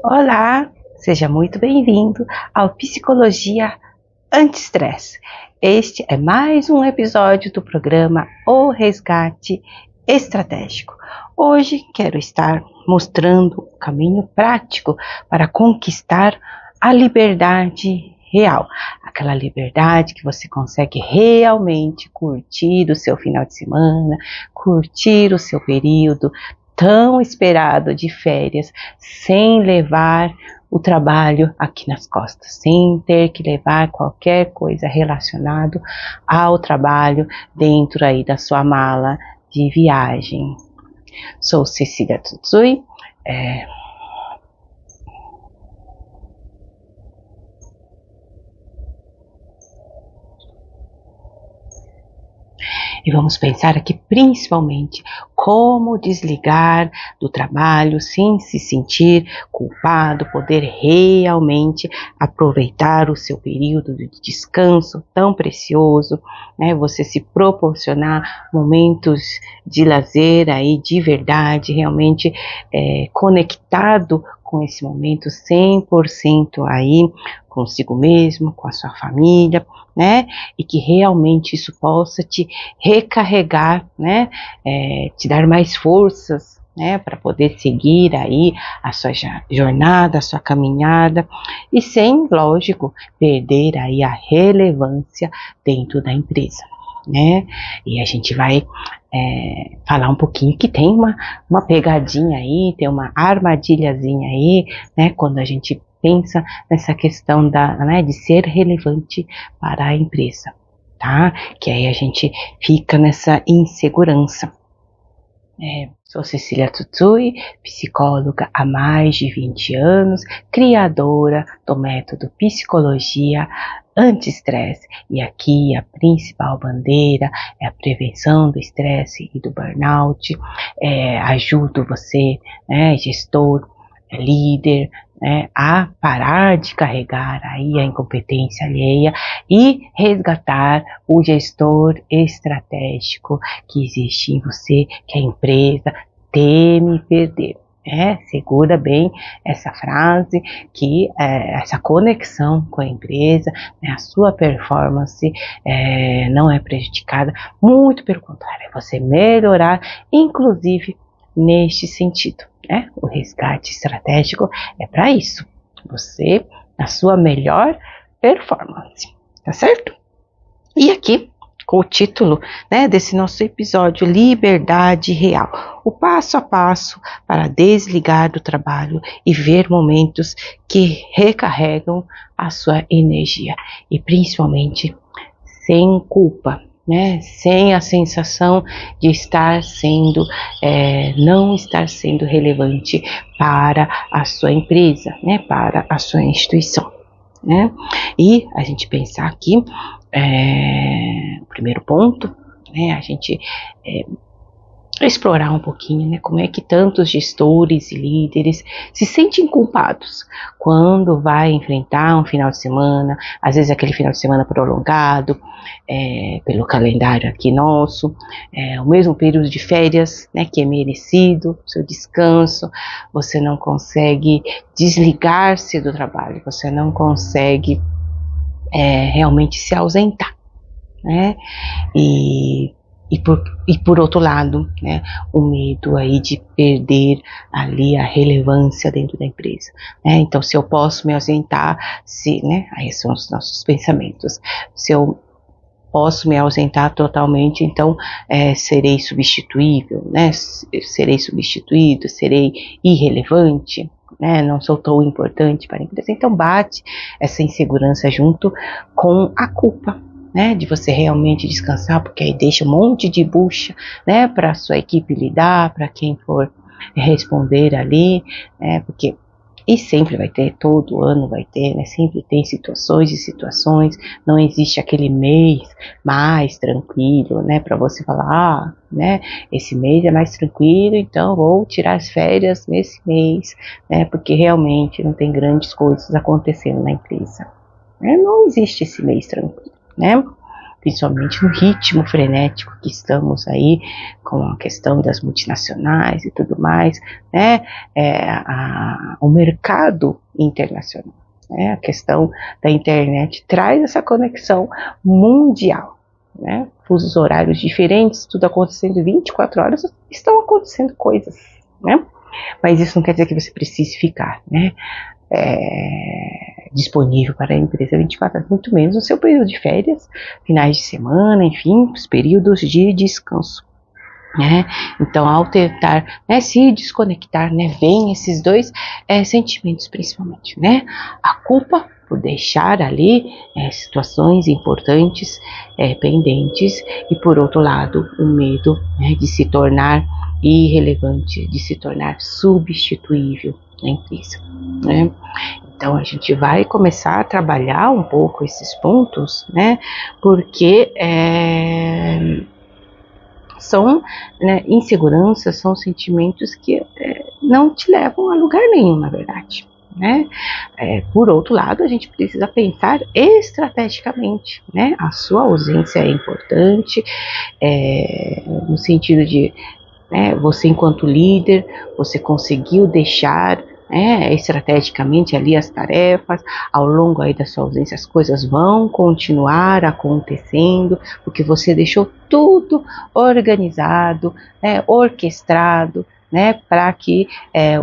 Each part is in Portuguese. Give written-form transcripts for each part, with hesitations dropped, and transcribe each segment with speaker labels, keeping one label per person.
Speaker 1: Olá, seja muito bem-vindo ao Psicologia Anti-Estresse. Este é mais um episódio do programa O Resgate Estratégico. Hoje quero estar mostrando o caminho prático para conquistar a liberdade real. Aquela liberdade que você consegue realmente curtir o seu final de semana, curtir o seu período tão esperado de férias, sem levar o trabalho aqui nas costas, sem ter que levar qualquer coisa relacionado ao trabalho dentro aí da sua mala de viagem. Sou Cecília Tsutsui, e vamos pensar aqui principalmente como desligar do trabalho sem se sentir culpado, poder realmente aproveitar o seu período de descanso tão precioso, né? Você se proporcionar momentos de lazer aí de verdade, realmente conectado com esse momento 100% aí consigo mesmo, com a sua família, né? E que realmente isso possa te recarregar, né? Te dar mais forças, né? Para poder seguir aí a sua jornada, a sua caminhada e sem, lógico, perder aí a relevância dentro da empresa, né? E a gente vai falar um pouquinho que tem uma pegadinha aí, tem uma armadilhazinha aí, né? Quando a gente pensa nessa questão de ser relevante para a empresa, tá? Que aí a gente fica nessa insegurança. Sou Cecília Tsutsui, psicóloga há mais de 20 anos, criadora do método Psicologia Anti-Estresse. E aqui a principal bandeira é a prevenção do estresse e do burnout. Ajudo você, gestor, líder, a parar de carregar aí a incompetência alheia e resgatar o gestor estratégico que existe em você, que a empresa teme perder. Segura bem essa frase, que essa conexão com a empresa, a sua performance não é prejudicada, muito pelo contrário, é você melhorar, inclusive neste sentido. O resgate estratégico é para isso, você na sua melhor performance, tá certo? E aqui, com o título desse nosso episódio, Liberdade Real, o passo a passo para desligar do trabalho e ver momentos que recarregam a sua energia e principalmente sem culpa, sem a sensação de estar sendo, não estar sendo relevante para a sua empresa, para a sua instituição. E a gente pensar aqui, o primeiro ponto, a gente explorar um pouquinho, como é que tantos gestores e líderes se sentem culpados quando vai enfrentar um final de semana, às vezes aquele final de semana prolongado, pelo calendário aqui nosso, o mesmo período de férias, que é merecido, seu descanso, você não consegue desligar-se do trabalho, você não consegue realmente se ausentar, E por outro lado, o medo aí de perder ali a relevância dentro da empresa. Então, se eu posso me ausentar, aí são os nossos pensamentos. Se eu posso me ausentar totalmente, então serei substituível, serei substituído, serei irrelevante, não sou tão importante para a empresa. Então, bate essa insegurança junto com a culpa, de você realmente descansar, porque aí deixa um monte de bucha, para a sua equipe lidar, para quem for responder ali, e sempre vai ter, todo ano vai ter, sempre tem situações e situações, não existe aquele mês mais tranquilo, para você falar, esse mês é mais tranquilo, então vou tirar as férias nesse mês, porque realmente não tem grandes coisas acontecendo na empresa. Não existe esse mês tranquilo, principalmente no ritmo frenético que estamos aí, com a questão das multinacionais e tudo mais, né? O mercado internacional, né? A questão da internet traz essa conexão mundial, né? Fusos horários diferentes, tudo acontecendo 24 horas, estão acontecendo coisas, né? Mas isso não quer dizer que você precise ficar, né? Disponível para a empresa 24 horas, muito menos no seu período de férias, finais de semana, enfim, os períodos de descanso, né? Então, ao tentar, né, se desconectar, né, vem esses dois sentimentos principalmente, né? A culpa por deixar ali situações importantes pendentes, e por outro lado o medo, né, de se tornar irrelevante, de se tornar substituível na empresa, né? Então a gente vai começar a trabalhar um pouco esses pontos, né? Porque são, né, inseguranças, são sentimentos que não te levam a lugar nenhum, na verdade, né? Por outro lado, a gente precisa pensar estrategicamente, né? A sua ausência é importante, no sentido de, né, você enquanto líder, você conseguiu deixar estrategicamente ali as tarefas. Ao longo aí da sua ausência, as coisas vão continuar acontecendo, porque você deixou tudo organizado, orquestrado, né, para que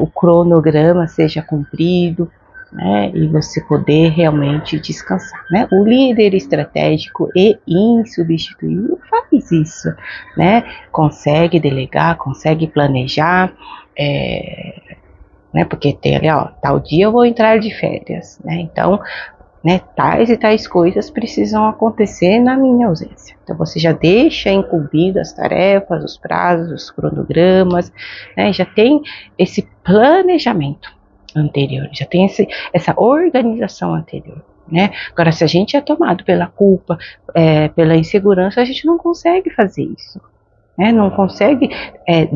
Speaker 1: o cronograma seja cumprido, né, e você poder realmente descansar, né? O líder estratégico e insubstituível faz isso, né? Consegue delegar, consegue planejar, né? Porque tem ali, tal dia eu vou entrar de férias, né? Então, né, tais e tais coisas precisam acontecer na minha ausência. Então você já deixa incumbido as tarefas, os prazos, os cronogramas, né? Já tem esse planejamento anterior, já tem essa organização anterior, né? Agora, se a gente é tomado pela culpa, pela insegurança, a gente não consegue fazer isso, né? Não consegue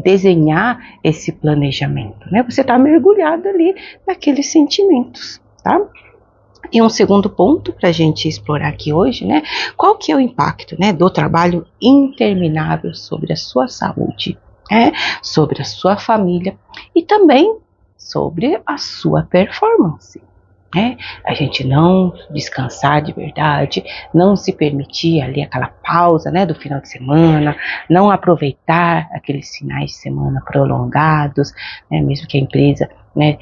Speaker 1: desenhar esse planejamento, né? Você está mergulhado ali naqueles sentimentos, tá? E um segundo ponto para a gente explorar aqui hoje, né? Qual que é o impacto, né, do trabalho interminável sobre a sua saúde, sobre a sua família e também sobre a sua performance, né? A gente não descansar de verdade, não se permitir ali aquela pausa, né, do final de semana, não aproveitar aqueles finais de semana prolongados, né, mesmo que a empresa, né,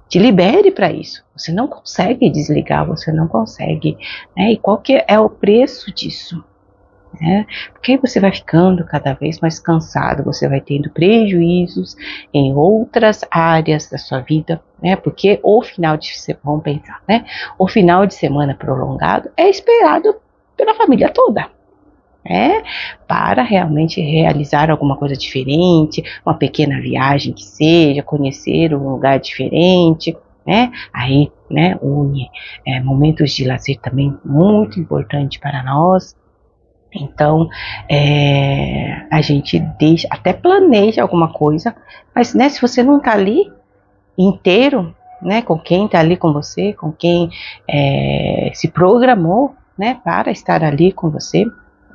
Speaker 1: te libere para isso. Você não consegue desligar, você não consegue, né? E qual que é o preço disso? Porque aí você vai ficando cada vez mais cansado, você vai tendo prejuízos em outras áreas da sua vida, né? Porque o final de semana, vamos pensar, né? O final de semana prolongado é esperado pela família toda, para realmente realizar alguma coisa diferente, uma pequena viagem que seja, conhecer um lugar diferente, né? Aí, né, une momentos de lazer também muito importante para nós. Então, a gente deixa, até planeja alguma coisa, mas, né, se você não está ali inteiro, né, com quem está ali com você, com quem se programou, né, para estar ali com você,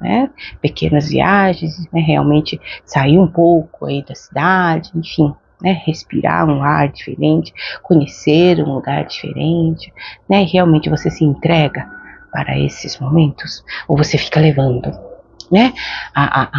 Speaker 1: né, pequenas viagens, né, realmente sair um pouco aí da cidade, enfim, né, respirar um ar diferente, conhecer um lugar diferente, né, realmente você se entrega para esses momentos, ou você fica levando, né,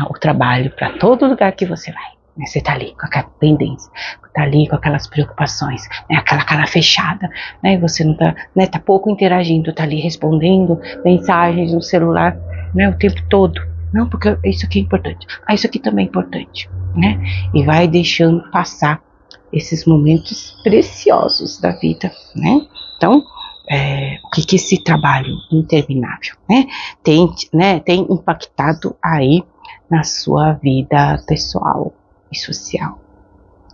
Speaker 1: o trabalho para todo lugar que você vai, né? Você está ali com aquela pendência, está ali com aquelas preocupações, né, aquela cara fechada, né, e você não está, né, tá pouco interagindo, está ali respondendo mensagens no celular, né, o tempo todo. Não, porque isso aqui é importante, isso aqui também é importante, né, e vai deixando passar esses momentos preciosos da vida, né. Então, o que esse trabalho interminável, tem impactado aí na sua vida pessoal e social,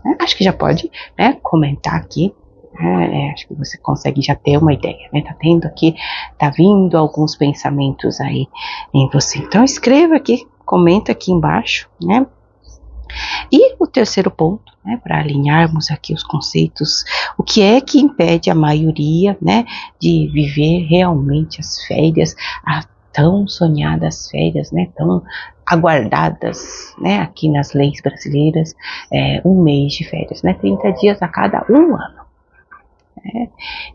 Speaker 1: né? Acho que já pode, né, comentar aqui, acho que você consegue já ter uma ideia, né? Tá vindo alguns pensamentos aí em você. Então escreva aqui, comenta aqui embaixo, né? E o terceiro ponto, né, para alinharmos aqui os conceitos, o que é que impede a maioria, né, de viver realmente as férias, tão sonhadas férias, né, tão aguardadas, né, aqui nas leis brasileiras, um mês de férias, né, 30 dias a cada um ano.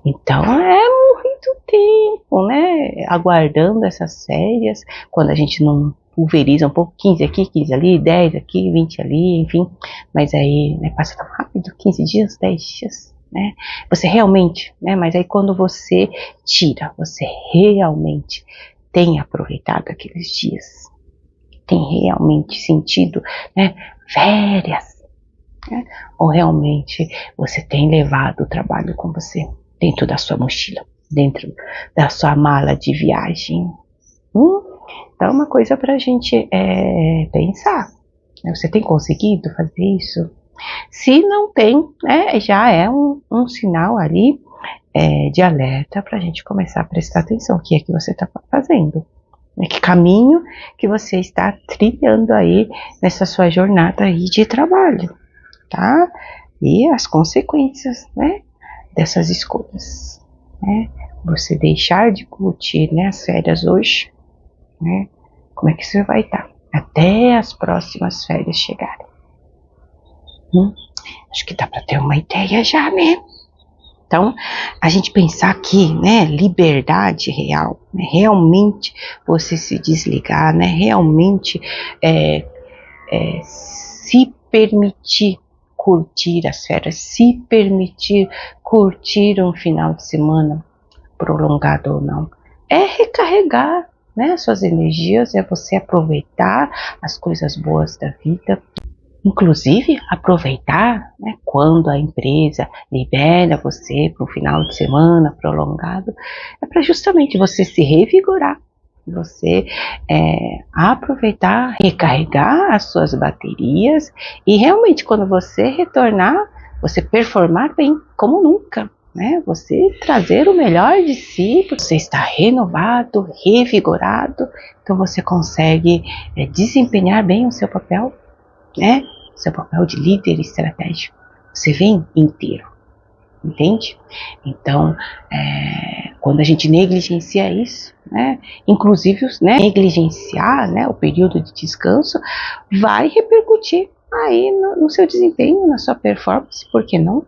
Speaker 1: Então é muito tempo, né, aguardando essas férias, quando a gente não pulveriza um pouco, 15 aqui, 15 ali, 10 aqui, 20 ali, enfim, mas aí, né, passa tão rápido, 15 dias, 10 dias, né, você realmente, né, mas aí quando você tira, você realmente tem aproveitado aqueles dias, tem realmente sentido, né, férias, né? Ou realmente você tem levado o trabalho com você dentro da sua mochila, dentro da sua mala de viagem? Então é uma coisa para a gente pensar. Você tem conseguido fazer isso? Se não tem, já é um sinal ali de alerta para a gente começar a prestar atenção. O que é que você está fazendo? Que caminho que você está trilhando aí nessa sua jornada aí de trabalho? Tá? E as consequências, né, dessas escolhas, né? Você deixar de curtir, né, as férias hoje, né? Como é que você vai estar até as próximas férias chegarem? Acho que dá para ter uma ideia já, né? Então, a gente pensar aqui, né, liberdade real, né, realmente você se desligar, né, realmente se permitir curtir as férias, se permitir curtir um final de semana, prolongado ou não, é recarregar, né, suas energias, é você aproveitar as coisas boas da vida, inclusive aproveitar, né, quando a empresa libera você para um final de semana prolongado, é para justamente você se revigorar, você aproveitar, recarregar as suas baterias e realmente quando você retornar, você performar bem como nunca, né? Você trazer o melhor de si, você está renovado, revigorado, então você consegue desempenhar bem o seu papel, né? Seu papel de líder estratégico. Você vem inteiro, entende? Então, quando a gente negligencia isso, né, inclusive, né, negligenciar, né, o período de descanso, vai repercutir aí no seu desempenho, na sua performance, por que não?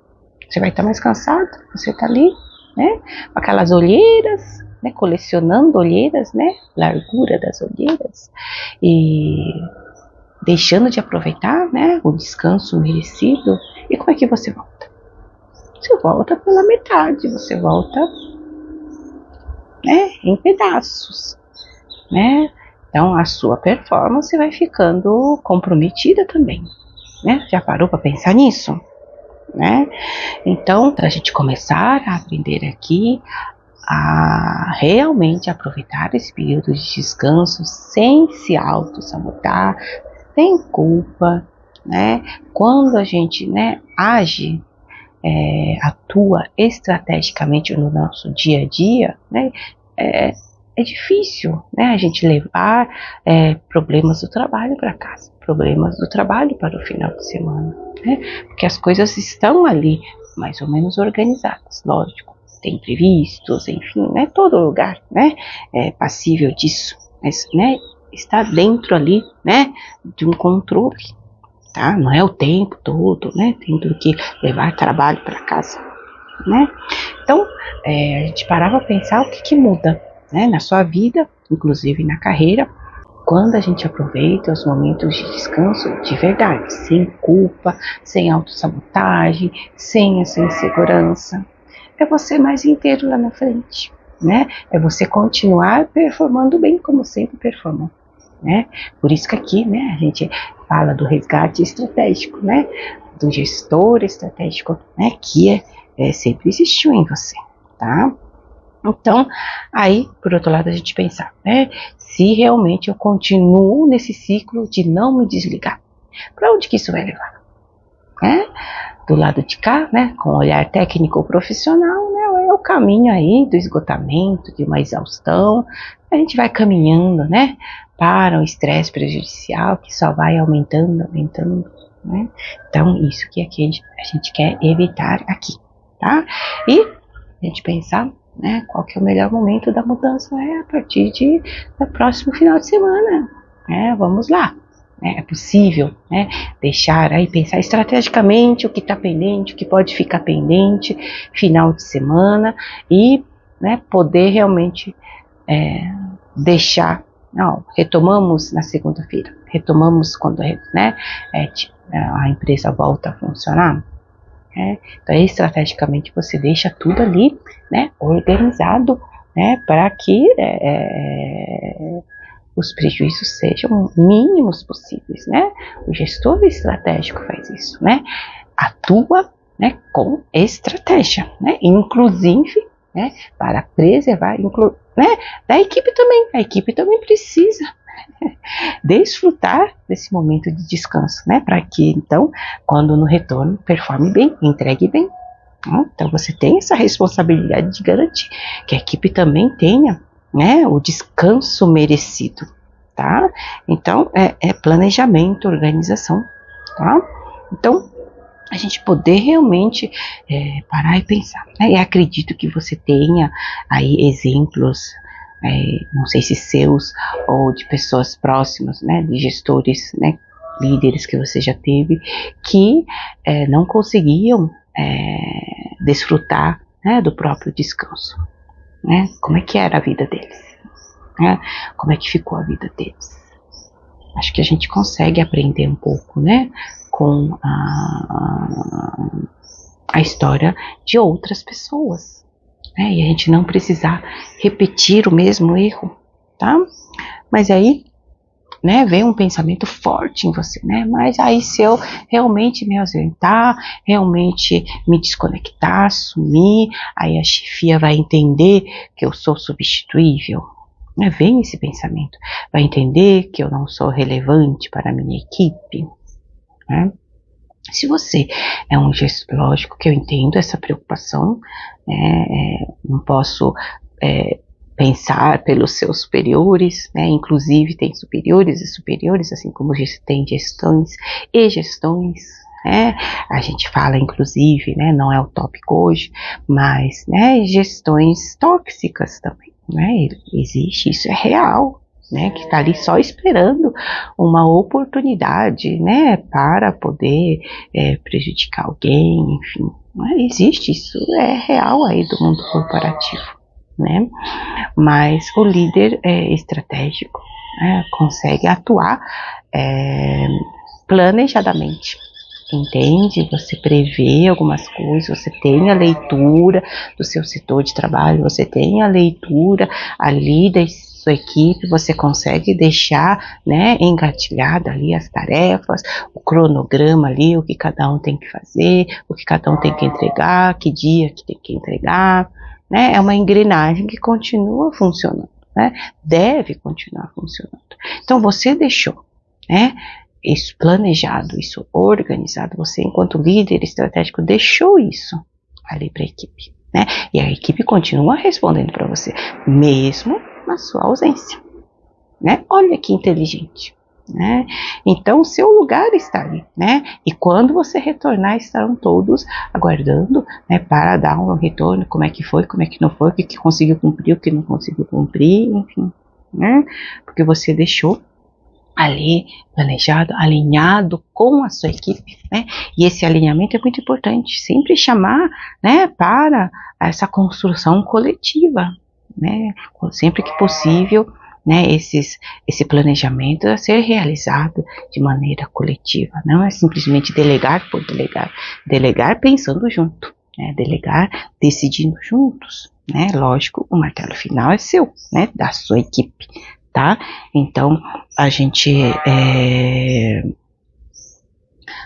Speaker 1: Você vai estar mais cansado, você está ali, né, com aquelas olheiras, né, colecionando olheiras, né, largura das olheiras, e deixando de aproveitar, né, o descanso merecido. E como é que você volta? Você volta pela metade, você volta, né, em pedaços, né? Então a sua performance vai ficando comprometida também, né? Já parou para pensar nisso, né? Então, para a gente começar a aprender aqui a realmente aproveitar esse período de descanso sem se auto-sabotar, sem culpa, né? Quando a gente, né, age, atua estrategicamente no nosso dia a dia, né, é difícil, né, a gente levar problemas do trabalho para casa, problemas do trabalho para o final de semana, né, porque as coisas estão ali mais ou menos organizadas, lógico, tem imprevistos, enfim, né, todo lugar, né, é passível disso, mas, né, está dentro ali, né, de um controle. Tá? Não é o tempo todo, né, tendo que levar trabalho para casa, né? Então, a gente parava a pensar o que muda, né, na sua vida, inclusive na carreira, quando a gente aproveita os momentos de descanso de verdade, sem culpa, sem autossabotagem, sem essa insegurança. É você mais inteiro lá na frente, né? É você continuar performando bem como sempre performou. Né? Por isso que aqui, né, a gente fala do resgate estratégico, né, do gestor estratégico, né, que sempre existiu em você, tá? Então, aí, por outro lado, a gente pensar, né, se realmente eu continuo nesse ciclo de não me desligar, para onde que isso vai levar? Né? Do lado de cá, né, com o olhar técnico profissional, né, é o caminho aí do esgotamento, de uma exaustão, a gente vai caminhando, né, para um estresse prejudicial que só vai aumentando, né? Então, isso que aqui a gente quer evitar aqui, tá? E a gente pensar, né? Qual que é o melhor momento da mudança? É a partir do próximo final de semana, né? Vamos lá. É possível, né, deixar aí, pensar estrategicamente o que está pendente, o que pode ficar pendente, final de semana, e, né, poder realmente deixar. Não, retomamos na segunda-feira, retomamos quando, né, a empresa volta a funcionar. Então, estrategicamente, você deixa tudo ali, né, organizado, né, para que os prejuízos sejam mínimos possíveis, né? O gestor estratégico faz isso, né? Atua, né, com estratégia, né? Inclusive, né, para preservar, né, da equipe também. A equipe também precisa desfrutar desse momento de descanso, né? Para que, então, quando no retorno, performe bem, entregue bem. Então, você tem essa responsabilidade de garantir que a equipe também tenha, né, o descanso merecido, tá? Então, é planejamento, organização, tá? Então, a gente poder realmente parar e pensar, né? E acredito que você tenha aí exemplos, não sei se seus ou de pessoas próximas, né, de gestores, né, líderes que você já teve, que não conseguiam desfrutar, né, do próprio descanso, né? Como é que era a vida deles, né? Como é que ficou a vida deles? Acho que a gente consegue aprender um pouco, né, com a história de outras pessoas, né? E a gente não precisar repetir o mesmo erro, tá? Mas aí, né, vem um pensamento forte em você, né? Mas aí, se eu realmente me ausentar, realmente me desconectar, sumir, aí a chefia vai entender que eu sou substituível, né? Vem esse pensamento, vai entender que eu não sou relevante para a minha equipe, né? Se você é um gestor, lógico que eu entendo essa preocupação, não posso pensar pelos seus superiores, né? Inclusive tem superiores e superiores, assim como tem gestões e gestões, né? A gente fala inclusive, né, não é o tópico hoje, mas, né, gestões tóxicas também, né? Existe, isso é real, né, que está ali só esperando uma oportunidade, né, para poder prejudicar alguém, enfim, existe, isso é real aí do mundo corporativo, né? Mas o líder estratégico, né, consegue atuar planejadamente, entende? Você prevê algumas coisas, você tem a leitura do seu setor de trabalho, você tem a leitura ali da sua equipe, você consegue deixar, né, engatilhado ali as tarefas, o cronograma ali, o que cada um tem que fazer, o que cada um tem que entregar, que dia que tem que entregar, né? É uma engrenagem que continua funcionando, né? Deve continuar funcionando. Então você deixou, né, isso planejado, isso organizado, você enquanto líder estratégico deixou isso ali para a equipe, né? E a equipe continua respondendo para você, mesmo na sua ausência, né? Olha que inteligente, né? Então o seu lugar está ali, né? E quando você retornar, estarão todos aguardando, né, para dar um retorno, como é que foi, como é que não foi, o que conseguiu cumprir, o que não conseguiu cumprir, enfim, né? Porque você deixou ali planejado, alinhado com a sua equipe, né? E esse alinhamento é muito importante, sempre chamar, né, para essa construção coletiva, né? Sempre que possível, né, esse planejamento a ser realizado de maneira coletiva, não é simplesmente delegar por delegar, delegar pensando junto, né? Delegar decidindo juntos, né? Lógico, o martelo final é seu, né, da sua equipe, tá? Então a gente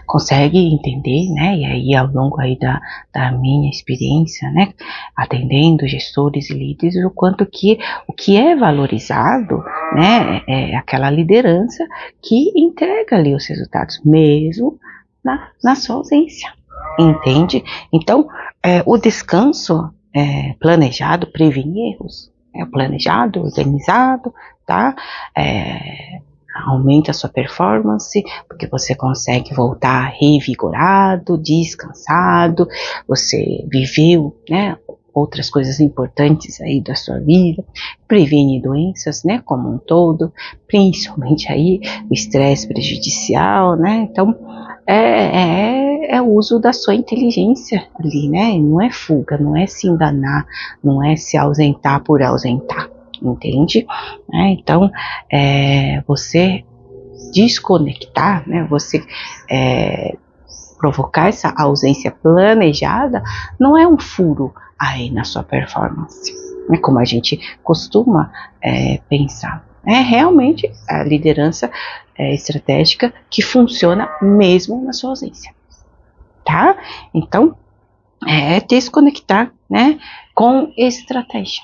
Speaker 1: consegue entender, né, e aí ao longo aí da minha experiência, né, atendendo gestores e líderes, o que é valorizado, né, é aquela liderança que entrega ali os resultados, mesmo na sua ausência, entende? Então, o descanso planejado previne erros, planejado, organizado, tá? Aumenta a sua performance, porque você consegue voltar revigorado, descansado, você viveu, né, outras coisas importantes aí da sua vida, previne doenças, né, como um todo, principalmente aí o estresse prejudicial, né, então é o uso da sua inteligência ali, né, não é fuga, não é se enganar, não é se ausentar por ausentar, entende? Então, você desconectar, né, você provocar essa ausência planejada, não é um furo aí na sua performance, né, como a gente costuma pensar. É realmente a liderança estratégica que funciona mesmo na sua ausência, tá? Então, desconectar, né, com estratégia.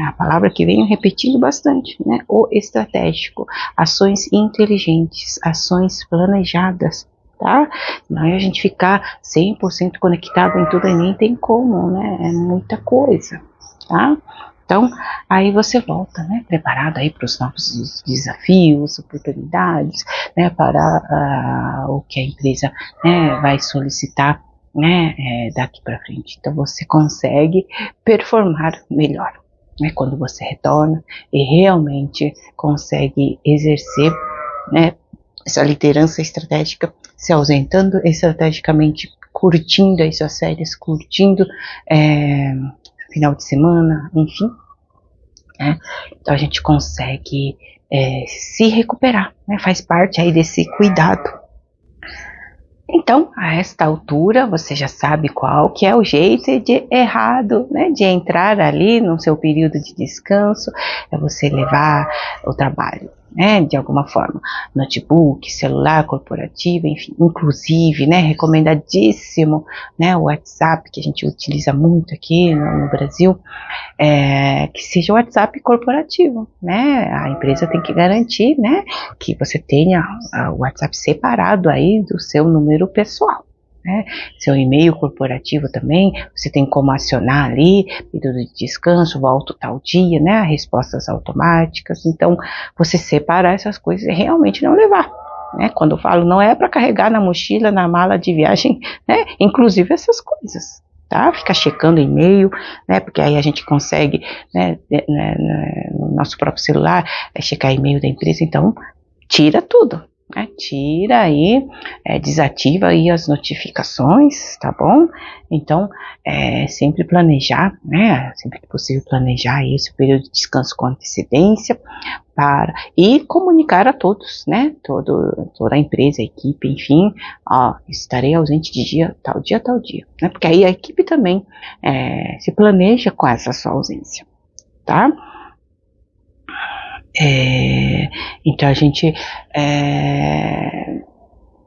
Speaker 1: A palavra que venho repetindo bastante, né, o estratégico, ações inteligentes, ações planejadas, tá? Não é a gente ficar 100% conectado em tudo e nem tem como, né? É muita coisa, tá? Então, aí você volta, né? Preparado aí para os novos desafios, oportunidades, né? Para o que a empresa, né, vai solicitar, né? Daqui para frente. Então, você consegue performar melhor, né? Quando você retorna e realmente consegue exercer, né, essa liderança estratégica, se ausentando estrategicamente, curtindo as suas férias, curtindo final de semana, enfim, né? Então a gente consegue se recuperar, né? Faz parte aí desse cuidado. Então, a esta altura, você já sabe qual que é o jeito de errado, né, de entrar ali no seu período de descanso, é você levar o trabalho, né, de alguma forma, notebook, celular corporativo, enfim, inclusive, né, recomendadíssimo, né, o WhatsApp, que a gente utiliza muito aqui no Brasil, que seja o WhatsApp corporativo, né, a empresa tem que garantir, né, que você tenha o WhatsApp separado aí do seu número pessoal, né, seu e-mail corporativo também, você tem como acionar ali, período de descanso, volto tal dia, né, respostas automáticas, então você separar essas coisas e realmente não levar. Né, quando eu falo, não é para carregar na mochila, na mala de viagem, né, inclusive essas coisas. Tá? Ficar checando e-mail, né? Porque aí a gente consegue, né, no nosso próprio celular, checar e-mail da empresa, então tira tudo, né? Tira aí, desativa aí as notificações, tá bom? Então, sempre planejar, né? Sempre que possível planejar aí esse período de descanso com antecedência, e comunicar a todos, né, toda a empresa, a equipe, enfim, estarei ausente de dia, né, porque aí a equipe também se planeja com essa sua ausência, tá? Então a gente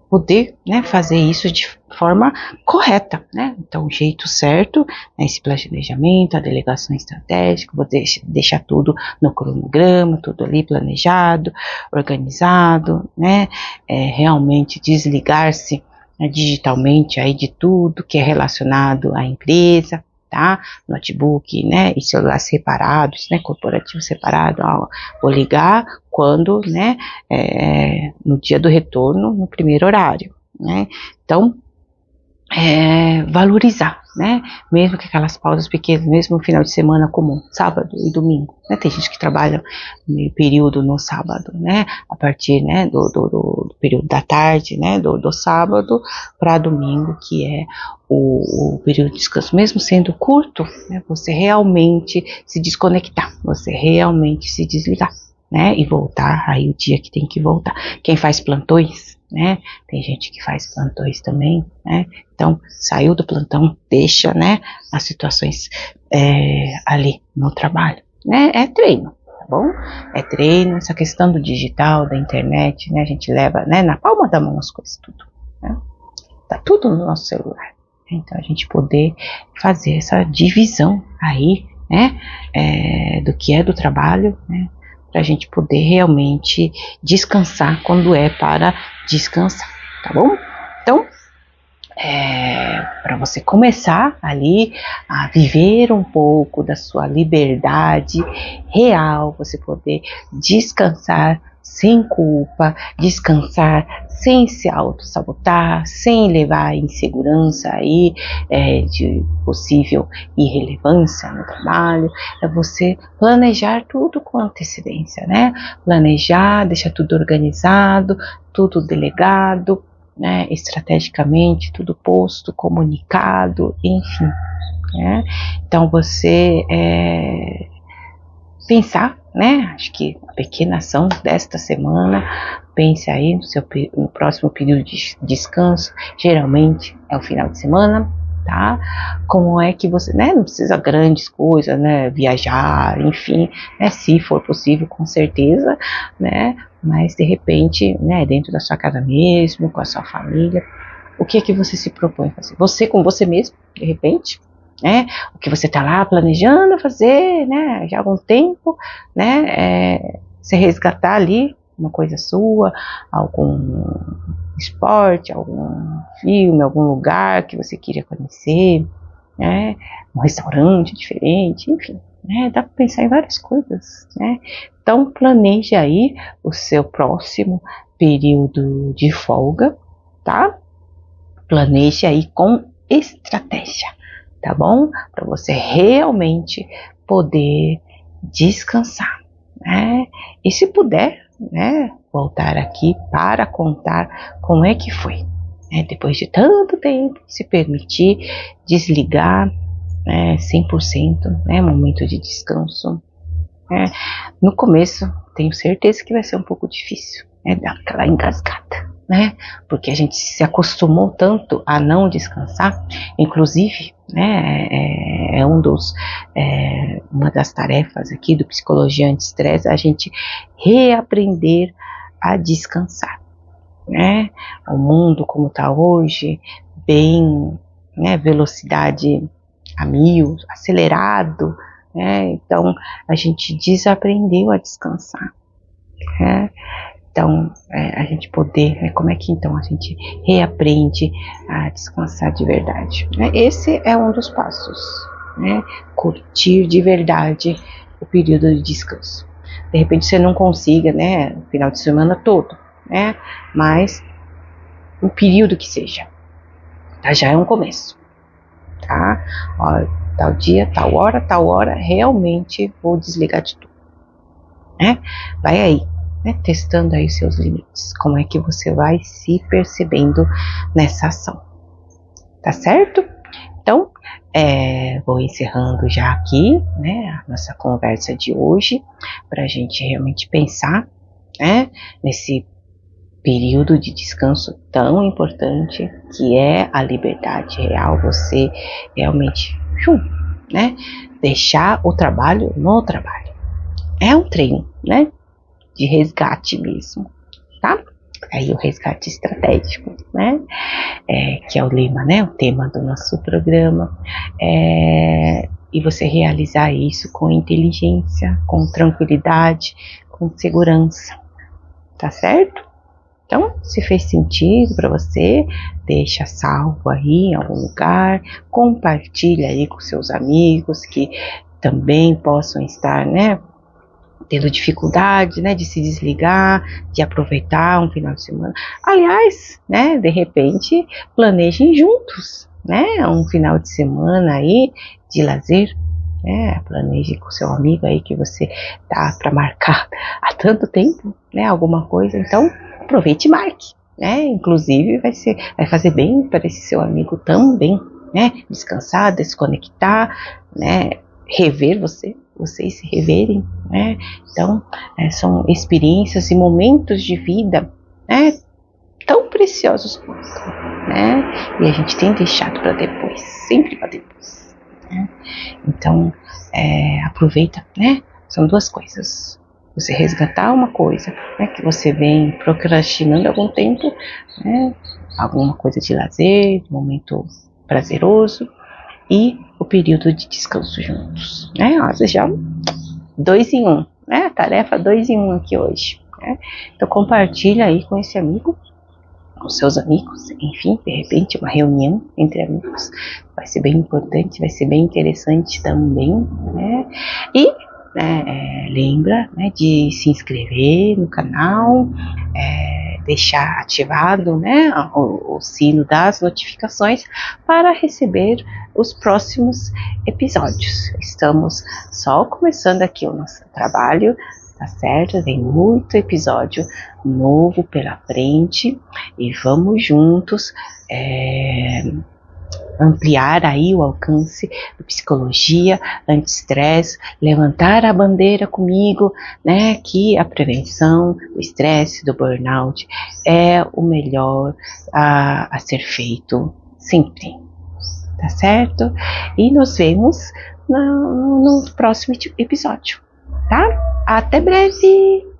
Speaker 1: poder, né, fazer isso de forma correta, né? Então o jeito certo, né, esse planejamento, a delegação estratégica, vou deixar tudo no cronograma, tudo ali planejado, organizado, né? Realmente desligar-se, né, digitalmente aí de tudo que é relacionado à empresa, tá? Notebook, né, e celular separados, né, corporativo separado, vou ligar quando, né, no dia do retorno, no primeiro horário, né, então, valorizar, né, mesmo que aquelas pausas pequenas, mesmo no final de semana comum, sábado e domingo, né, tem gente que trabalha meio período no sábado, né, a partir, né, do período da tarde, né, do sábado para domingo, que é o período de descanso, mesmo sendo curto, né, você realmente se desconectar, você realmente se desligar, né, e voltar aí o dia que tem que voltar. Quem faz plantões, né, tem gente que faz plantões também, né, então saiu do plantão, deixa, né, as situações ali no trabalho, né, é treino, tá bom? É treino, essa questão do digital, da internet, né, a gente leva, né, na palma da mão as coisas, tudo, né, tá tudo no nosso celular. Então a gente poder fazer essa divisão aí, né, do que é do trabalho, né, para a gente poder realmente descansar quando é para descansar, tá bom? Então, para você começar ali a viver um pouco da sua liberdade real, você poder descansar sem culpa, descansar sem se auto-sabotar, sem levar a insegurança aí de possível irrelevância no trabalho. É você planejar tudo com antecedência, né? Planejar, deixar tudo organizado, tudo delegado, né? Estrategicamente, tudo posto, comunicado, enfim. Né? Então você pensar, né? Acho que a pequena ação desta semana, pense aí no próximo período de descanso, geralmente é o final de semana, tá? Como é que você, né? Não precisa grandes coisas, né? Viajar, enfim, né? Se for possível, com certeza, né? Mas de repente, né? Dentro da sua casa mesmo, com a sua família, o que é que você se propõe a fazer? Você com você mesmo, de repente, né? O que você está lá planejando fazer, né? Já há algum tempo, né? Você resgatar ali uma coisa sua, algum esporte, algum filme, algum lugar que você queria conhecer, né? Um restaurante diferente, enfim, né? Dá para pensar em várias coisas, né? Então planeje aí o seu próximo período de folga, tá? Planeje aí com estratégia, tá bom? Para você realmente poder descansar, né? E se puder, né, voltar aqui para contar como é que foi, né? Depois de tanto tempo, se permitir desligar, né, 100%, né, momento de descanso. Né? No começo, tenho certeza que vai ser um pouco difícil, né, dar aquela engasgada, né? Porque a gente se acostumou tanto a não descansar, inclusive, né, uma das tarefas aqui do Psicologia Anti-Estresse, a gente reaprender a descansar, né? O mundo como está hoje, bem, né, velocidade a mil, acelerado, né? Então a gente desaprendeu a descansar, né? Então, a gente poder, né, como é que então a gente reaprende a descansar de verdade? Né? Esse é um dos passos, né? Curtir de verdade o período de descanso. De repente você não consiga, né, o final de semana todo, né? Mas o período que seja, tá? Já é um começo, tá? Ó, tal dia, tal hora, realmente vou desligar de tudo, né? Vai aí, né, testando aí os seus limites, como é que você vai se percebendo nessa ação, tá certo? Então, vou encerrando já aqui, né, a nossa conversa de hoje, para a gente realmente pensar, né, nesse período de descanso tão importante que é a liberdade real, você realmente, né, deixar o trabalho no trabalho. É um treino, né, de resgate mesmo, tá? Aí o resgate estratégico, né? Que é o lema, né? O tema do nosso programa. E você realizar isso com inteligência, com tranquilidade, com segurança, tá certo? Então, se fez sentido para você, deixa salvo aí em algum lugar, compartilha aí com seus amigos que também possam estar, né, tendo dificuldade, né, de se desligar, de aproveitar um final de semana. Aliás, né, de repente, planejem juntos, né, um final de semana aí de lazer, né, planeje com seu amigo aí que você tá para marcar há tanto tempo, né, alguma coisa, então aproveite e marque, né, inclusive vai fazer bem para esse seu amigo também, né, descansar, desconectar, né, rever vocês se reverem, né? Então, são experiências e momentos de vida, né, tão preciosos quanto, né? E a gente tem deixado para depois, sempre para depois, né? Então, aproveita, né? São duas coisas. Você resgatar uma coisa, né, que você vem procrastinando há algum tempo, né? Alguma coisa de lazer, de momento prazeroso, e o período de descanso juntos, né? Ó, já 2 em 1, né? Tarefa 2 em 1 aqui hoje, né? Então compartilha aí com esse amigo, com seus amigos, enfim, de repente uma reunião entre amigos vai ser bem importante, vai ser bem interessante também, né? E lembra, né, de se inscrever no canal, deixar ativado, né, o sino das notificações para receber os próximos episódios. Estamos só começando aqui o nosso trabalho, tá certo? Tem muito episódio novo pela frente e vamos juntos ampliar aí o alcance do psicologia anti-estresse, levantar a bandeira comigo, né, que a prevenção do estresse, do burnout é o melhor a ser feito sempre, tá certo? E nos vemos no próximo episódio, tá? Até breve!